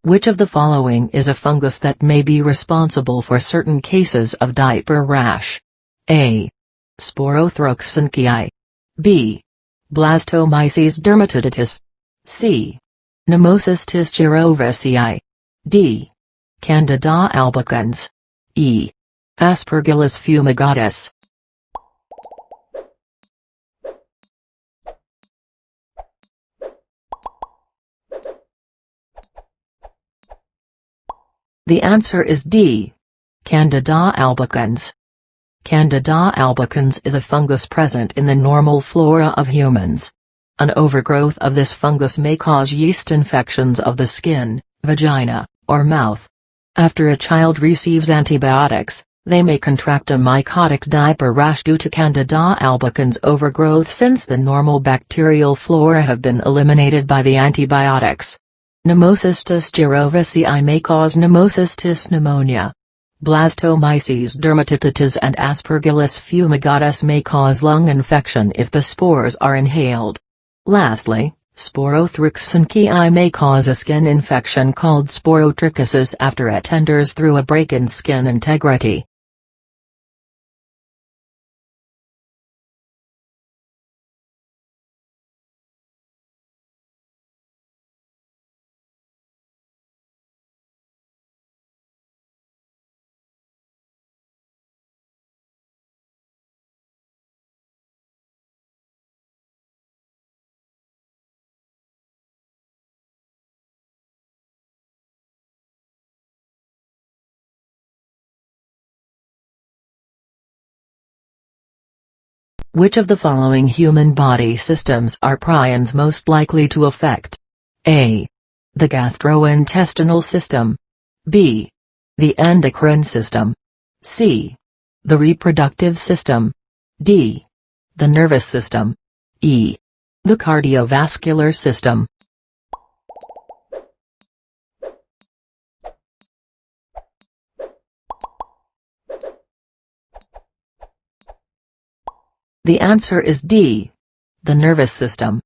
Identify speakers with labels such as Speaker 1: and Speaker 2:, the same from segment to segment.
Speaker 1: Which of the following is a fungus that may be responsible for certain cases of diaper rash? A. Sporothrux. B. Blastomyces dermatitis. C. Nemocystis girovicii. D. Candida albicans. E. Aspergillus fumigatus. The answer is D. Candida albicans. Candida albicans is a fungus present in the normal flora of humans. An overgrowth of this fungus may cause yeast infections of the skin, vagina, or mouth. After a child receives antibiotics, they may contract a mycotic diaper rash due to Candida albicans overgrowth since the normal bacterial flora have been eliminated by the antibiotics. Nemocystis girovicii may cause nemocystis pneumonia. Blastomyces dermatitis and Aspergillus fumigatus may cause lung infection if the spores are inhaled. Lastly, Sporothrix may cause a skin infection called sporotrichosis after it enters through a break in skin integrity. Which of the following human body systems are prions most likely to affect? A. The gastrointestinal system. B. The endocrine system. C. The reproductive system. D. The nervous system. E. The cardiovascular system. The answer is D. The nervous system.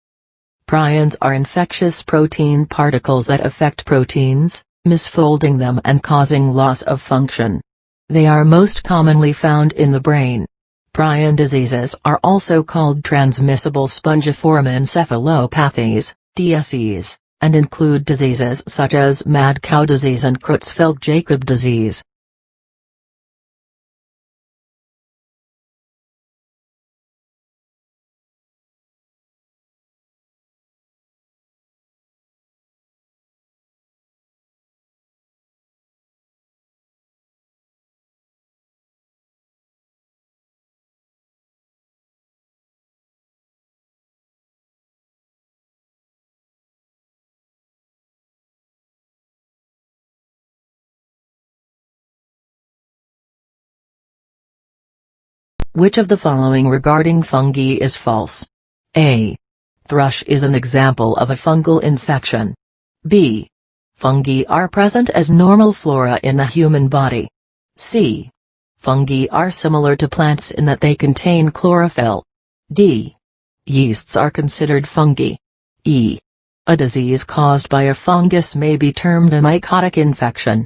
Speaker 1: Prions are infectious protein particles that affect proteins, misfolding them and causing loss of function. They are most commonly found in the brain. Prion diseases are also called transmissible spongiform encephalopathies, TSEs, and include diseases such as mad cow disease and Creutzfeldt-Jakob disease. Which of the following regarding fungi is false? A. Thrush is an example of a fungal infection. B. Fungi are present as normal flora in the human body. C. Fungi are similar to plants in that they contain chlorophyll. D. Yeasts are considered fungi. E. A disease caused by a fungus may be termed a mycotic infection.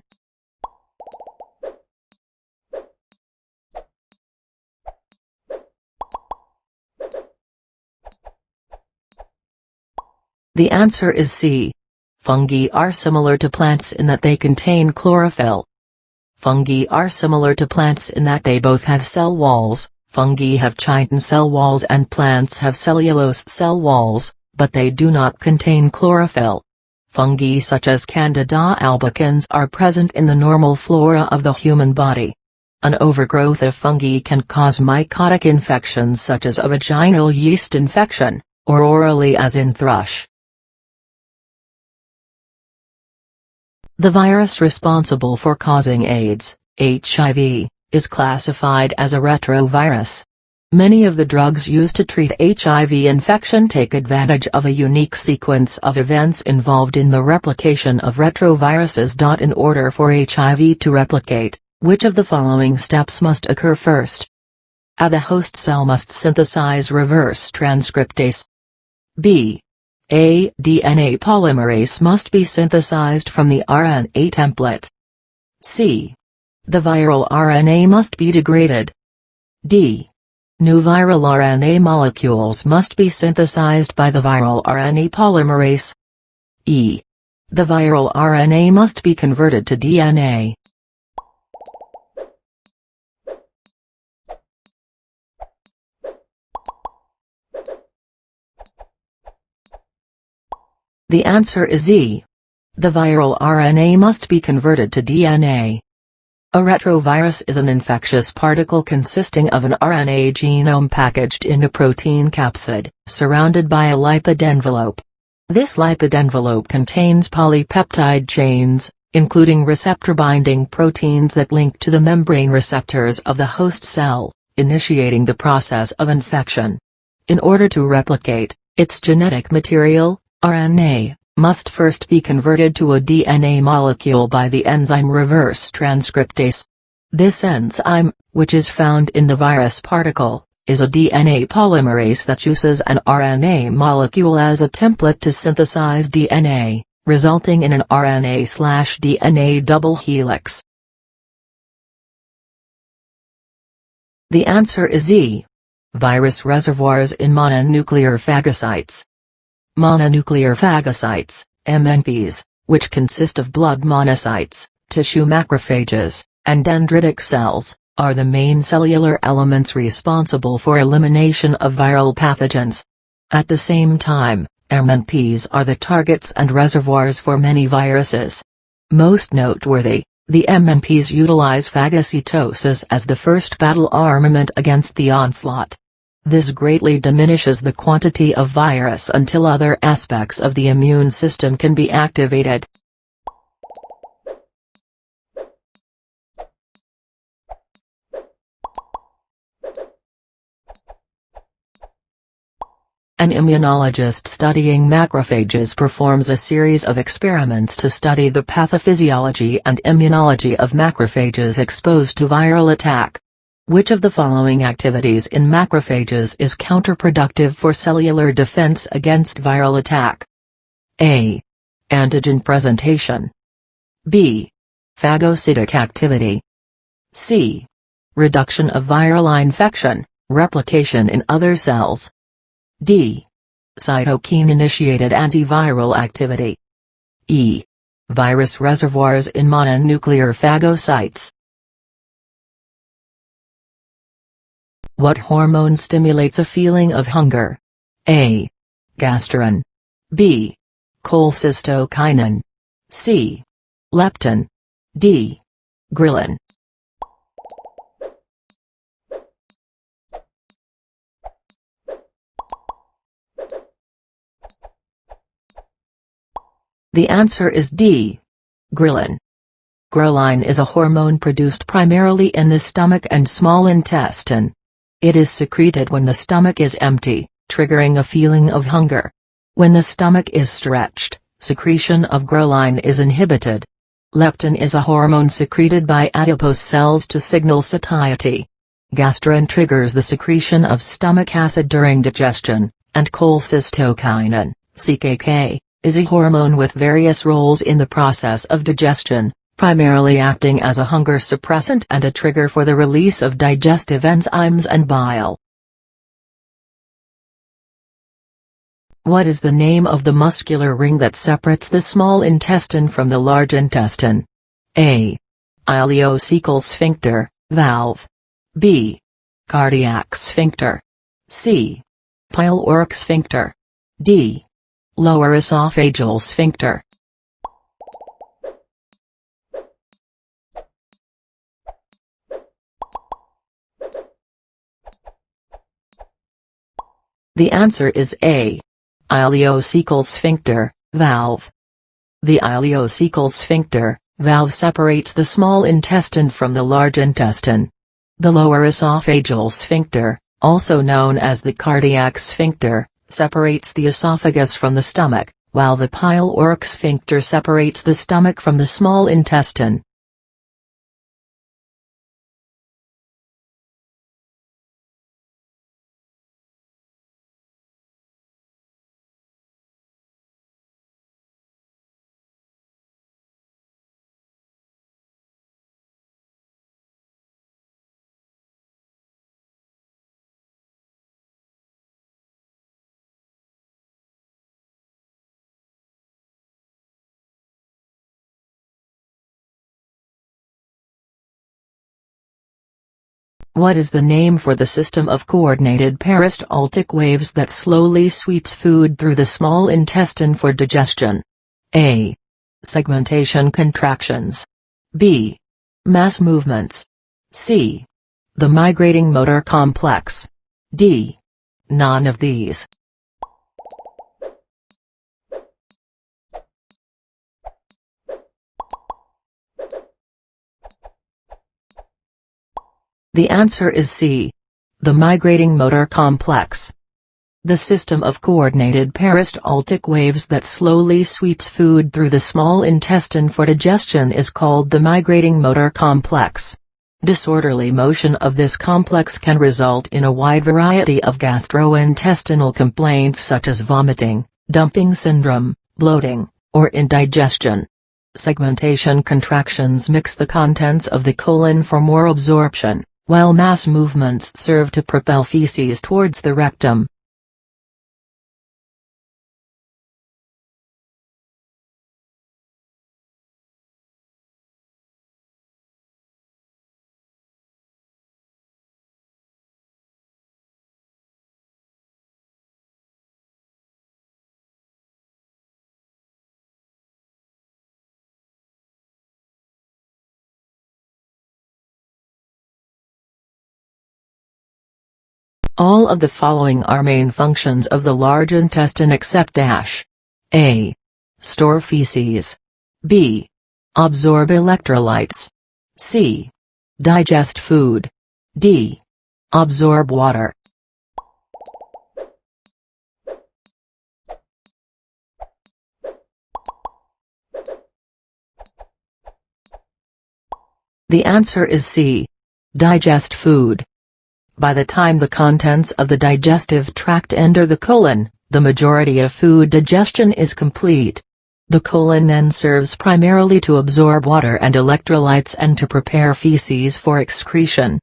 Speaker 1: The answer is C. Fungi are similar to plants in that they contain chlorophyll. Fungi are similar to plants in that they both have cell walls. Fungi have chitin cell walls and plants have cellulose cell walls, but they do not contain chlorophyll. Fungi such as Candida albicans are present in the normal flora of the human body. An overgrowth of fungi can cause mycotic infections such as a vaginal yeast infection, or orally as in thrush. The virus responsible for causing AIDS, HIV, is classified as a retrovirus. Many of the drugs used to treat HIV infection take advantage of a unique sequence of events involved in the replication of retroviruses. In order for HIV to replicate, which of the following steps must occur first? A. The host cell must synthesize reverse transcriptase. B. A. DNA polymerase must be synthesized from the RNA template. C. The viral RNA must be degraded. D. New viral RNA molecules must be synthesized by the viral RNA polymerase. E. The viral RNA must be converted to DNA. The answer is E. The viral RNA must be converted to DNA. A retrovirus is an infectious particle consisting of an RNA genome packaged in a protein capsid, surrounded by a lipid envelope. This lipid envelope contains polypeptide chains, including receptor-binding proteins that link to the membrane receptors of the host cell, initiating the process of infection. In order to replicate, its genetic material, RNA, must first be converted to a DNA molecule by the enzyme reverse transcriptase. This enzyme, which is found in the virus particle, is a DNA polymerase that uses an RNA molecule as a template to synthesize DNA, resulting in an RNA/DNA double helix. The answer is E. Virus reservoirs in mononuclear phagocytes. Mononuclear phagocytes, MNPs, which consist of blood monocytes, tissue macrophages, and dendritic cells, are the main cellular elements responsible for elimination of viral pathogens. At the same time, MNPs are the targets and reservoirs for many viruses. Most noteworthy, the MNPs utilize phagocytosis as the first battle armament against the onslaught. This greatly diminishes the quantity of virus until other aspects of the immune system can be activated. An immunologist studying macrophages performs a series of experiments to study the pathophysiology and immunology of macrophages exposed to viral attack. Which of the following activities in macrophages is counterproductive for cellular defense against viral attack? A. Antigen presentation. B. Phagocytic activity. C. Reduction of viral infection, replication in other cells. D. Cytokine-initiated antiviral activity. E. Virus reservoirs in mononuclear phagocytes. What hormone stimulates a feeling of hunger? A. Gastrin. B. Cholecystokinin. C. Leptin. D. Ghrelin. The answer is D. Ghrelin. Ghrelin is a hormone produced primarily in the stomach and small intestine. It is secreted when the stomach is empty, triggering a feeling of hunger. When the stomach is stretched, secretion of ghrelin is inhibited. Leptin is a hormone secreted by adipose cells to signal satiety. Gastrin triggers the secretion of stomach acid during digestion, and cholecystokinin, CKK, is a hormone with various roles in the process of digestion, primarily acting as a hunger suppressant and a trigger for the release of digestive enzymes and bile. What is the name of the muscular ring that separates the small intestine from the large intestine? A. Ileocecal sphincter, valve. B. Cardiac sphincter. C. Pyloric sphincter. D. Lower esophageal sphincter. The answer is A. Ileocecal sphincter, valve. The ileocecal sphincter, valve separates the small intestine from the large intestine. The lower esophageal sphincter, also known as the cardiac sphincter, separates the esophagus from the stomach, while the pyloric sphincter separates the stomach from the small intestine. What is the name for the system of coordinated peristaltic waves that slowly sweeps food through the small intestine for digestion? A. Segmentation contractions. B. Mass movements. C. The migrating motor complex. D. None of these. The answer is C. The migrating motor complex. The system of coordinated peristaltic waves that slowly sweeps food through the small intestine for digestion is called the migrating motor complex. Disorderly motion of this complex can result in a wide variety of gastrointestinal complaints such as vomiting, dumping syndrome, bloating, or indigestion. Segmentation contractions mix the contents of the colon for more absorption, while mass movements serve to propel feces towards the rectum. All of the following are main functions of the large intestine except dash. A. Store feces. B. Absorb electrolytes. C. Digest food. D. Absorb water. The answer is C. Digest food. By the time the contents of the digestive tract enter the colon, the majority of food digestion is complete. The colon then serves primarily to absorb water and electrolytes and to prepare feces for excretion.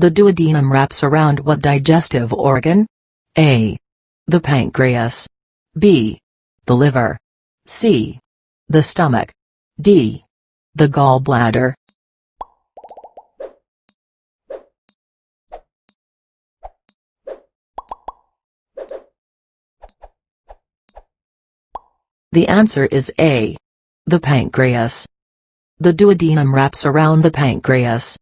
Speaker 1: The duodenum wraps around what digestive organ? A. The pancreas. B. The liver. C. The stomach. D. The gallbladder. The answer is A. The pancreas. The duodenum wraps around the pancreas.